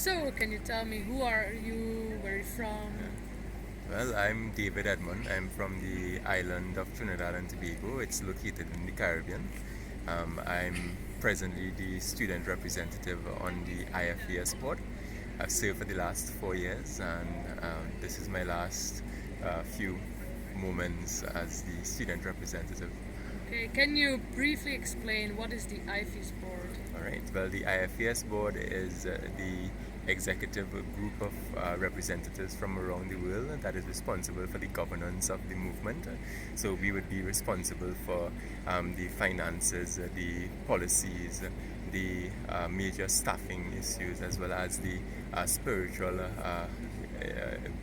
So, can you tell me who are you, where are you from? Well, I'm David Edmond. I'm from the island of Trinidad and Tobago. It's located in the Caribbean. I'm presently the student representative on the IFES board. I've served for the last 4 years, and this is my last few moments as the student representative. Okay, can you briefly explain what is the IFES board? All right. Well, the IFES board is the executive group of representatives from around the world that is responsible for the governance of the movement. So we would be responsible for the finances, the policies, the major staffing issues, as well as the spiritual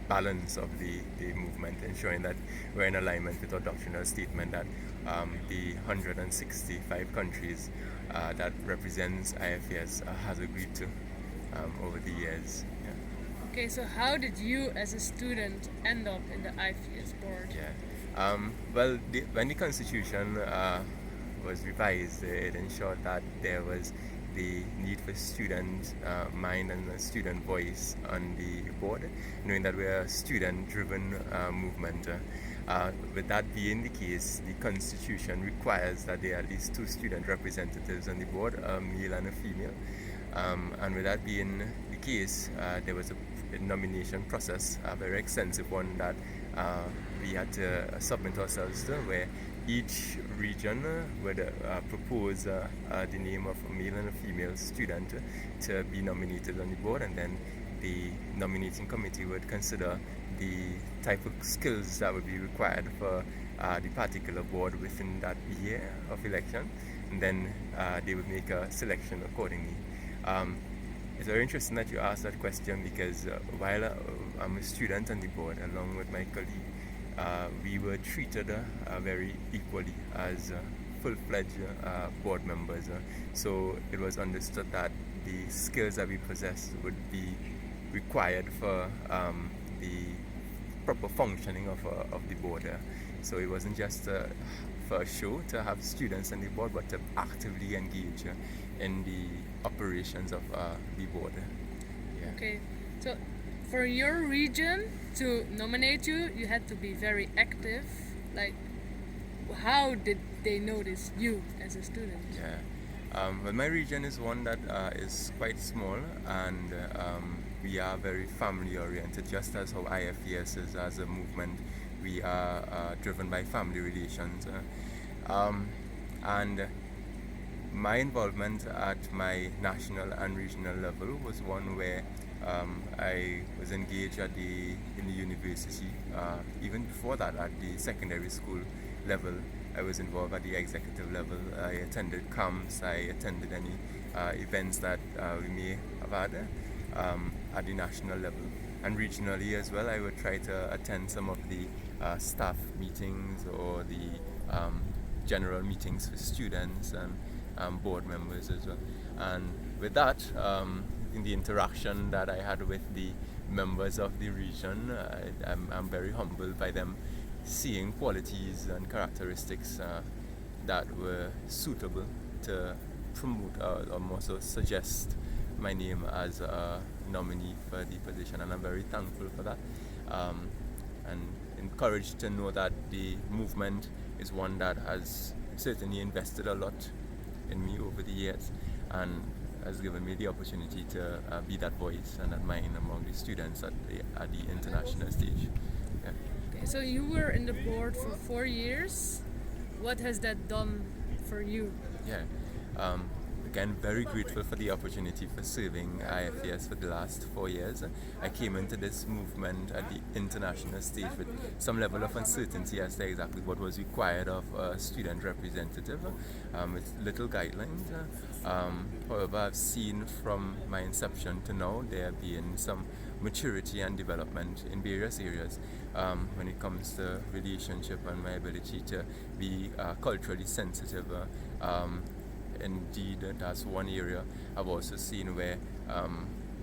balance of the movement, ensuring that we're in alignment with our doctrinal statement that the 165 countries that represents IFES has agreed to over the years. Yeah. Okay, so how did you as a student end up in the IFES board? Yeah. Well, when the Constitution was revised, it ensured that there was the need for student mind and a student voice on the board, knowing that we're a student-driven movement. With that being the case, the Constitution requires that there are at least two student representatives on the board, a male and a female. And with that being the case, there was a nomination process, a very extensive one that we had to submit ourselves to, where each region would propose the name of a male and a female student to be nominated on the board, and then the nominating committee would consider the type of skills that would be required for the particular board within that year of election, and then they would make a selection accordingly. It's very interesting that you asked that question because while I'm a student on the board, along with my colleague, we were treated very equally as full-fledged board members. So it was understood that the skills that we possess would be required for the proper functioning of the board. So it wasn't just for a show to have students on the board, but to actively engage in the operations of the board. Yeah. Okay, so for your region to nominate you, you had to be very active. Like, how did they notice you as a student? Yeah. Well, my region is one that is quite small, and we are very family oriented, just as how IFES is as a movement. We are driven by family relations. And my involvement at my national and regional level was one where I was engaged in the university. Even before that, at the secondary school level, I was involved at the executive level. I attended camps. I attended any events that we may have had at the national level. And regionally as well, I would try to attend some of the staff meetings or the general meetings for students and board members as well. And with that, in the interaction that I had with the members of the region, I'm very humbled by them seeing qualities and characteristics that were suitable to promote or more so suggest my name as a nominee for the position, and I'm very thankful for that, and encouraged to know that the movement is one that has certainly invested a lot in me over the years and has given me the opportunity to be that voice and that mind among the students at the international stage. Yeah. Okay, so you were in the board for 4 years. What has that done for you? Yeah. Again, very grateful for the opportunity for serving IFES for the last 4 years. I came into this movement at the international stage with some level of uncertainty as to exactly what was required of a student representative, with little guidelines. However, I've seen from my inception to now there being some maturity and development in various areas when it comes to relationship and my ability to be culturally sensitive. Indeed, that's one area I've also seen where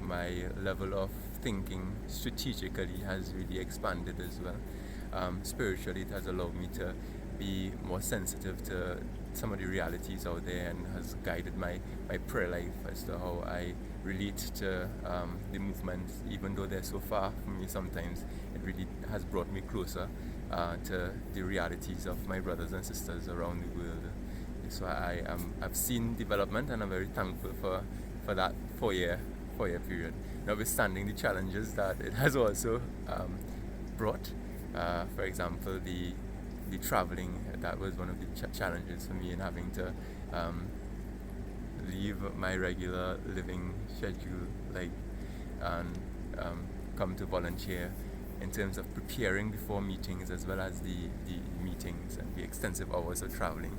my level of thinking strategically has really expanded as well. Spiritually, it has allowed me to be more sensitive to some of the realities out there and has guided my prayer life as to how I relate to the movement, even though they're so far from me sometimes. It really has brought me closer to the realities of my brothers and sisters around the world. So I've seen development, and I'm very thankful for that four-year period, notwithstanding the challenges that it has also brought. For example, the traveling, that was one of the challenges for me in having to leave my regular living schedule, and come to volunteer in terms of preparing before meetings, as well as the meetings and the extensive hours of traveling,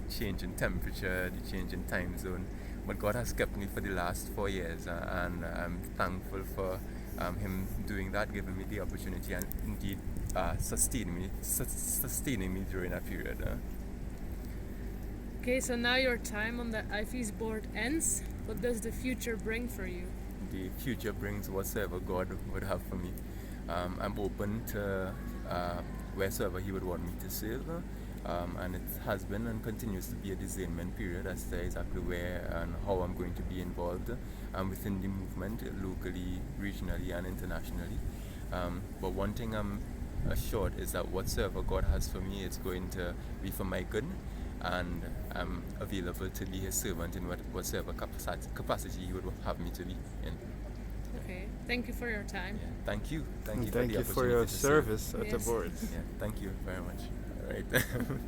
change in temperature, the change in time zone. But God has kept me for the last 4 years, and I'm thankful for Him doing that, giving me the opportunity, and indeed sustaining me during that period. Okay, so now your time on the IFES board ends. What does the future bring for you? The future brings whatsoever God would have for me. I'm open to wheresoever He would want me to serve, and it has been and continues to be a discernment period as to exactly where and how I'm going to be involved within the movement, locally, regionally, and internationally. But one thing I'm assured is that whatsoever God has for me, it's going to be for my good, and I'm available to be His servant in whatsoever capacity He would have me to be in. Okay, thank you for your time. Yeah, thank you. And for thank the you for opportunity your to serve. service at the Yes. board. Yeah, thank you very much. All right.